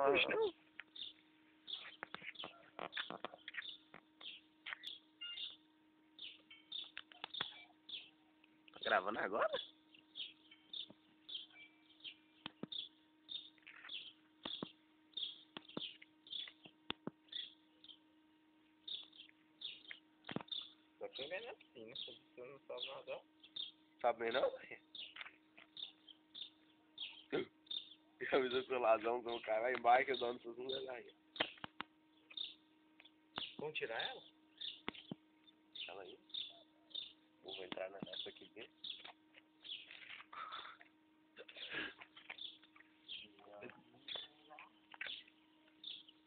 Puxa, não. Tá gravando agora? Só quem ganha assim, né? Se você não sabe nadar. Sabe não? Já avisou pro ladrão que o cara vai embaixo e o dono dos não aí. Vamos tirar ela? Fala aí. Vou entrar nessa aqui dentro.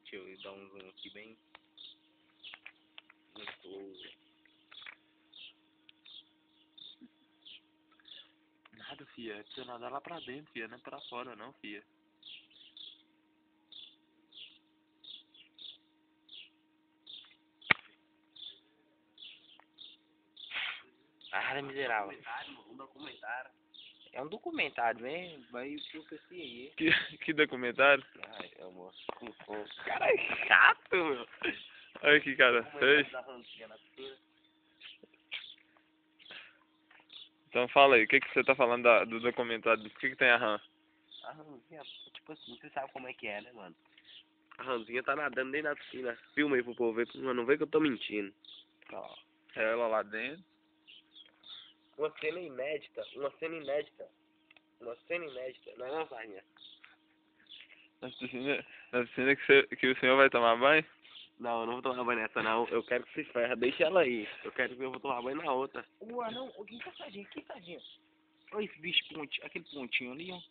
Deixa eu dar um zoom aqui bem. Nada, fia. É pra você nadar lá pra dentro, fia. Não é pra fora, não, fia. Ah, miserável. Um documentário. É um documentário, né? Vai profecia aí. Que documentário? Ai, é amor. O cara é chato, meu. Olha que cara feio. Da rancinha na piscina. Então fala aí, o que você tá falando do documentário? O que tem a rã? A ranzinha, tipo assim, você sabe como é que é, né, mano? A ranzinha tá nadando dentro da piscina. Filma aí pro povo ver, mano, não vê que eu tô mentindo. Ó, ela lá dentro. Uma cena inédita, uma cena inédita. Uma cena inédita, não é não, Varrinha? Na piscina que o senhor vai tomar banho? Não, eu não vou tomar banho nessa não. Eu quero que se ferra, deixa ela aí. Eu quero que eu vou tomar banho na outra. Ué, não, o que tá tadinho? Que tadinho? Olha esse bicho, aquele pontinho ali, ó.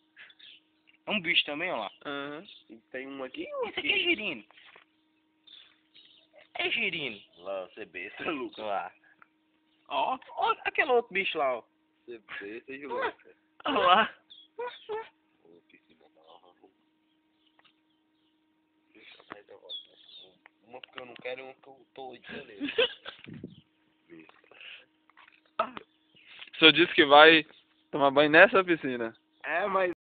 É um bicho também, ó lá. Aham. E tem um aqui. Esse aqui é girino. É girino. Lá, você besta, Lucas. Lá. Ó, ó aquele outro bicho lá, ó. Você besta, Lucas. Olha lá. Ô, piscina nova. Deixa eu sair da volta. Uma porque eu não quero e uma porque eu tô odiando ele. O senhor disse que vai tomar banho nessa piscina? É, mas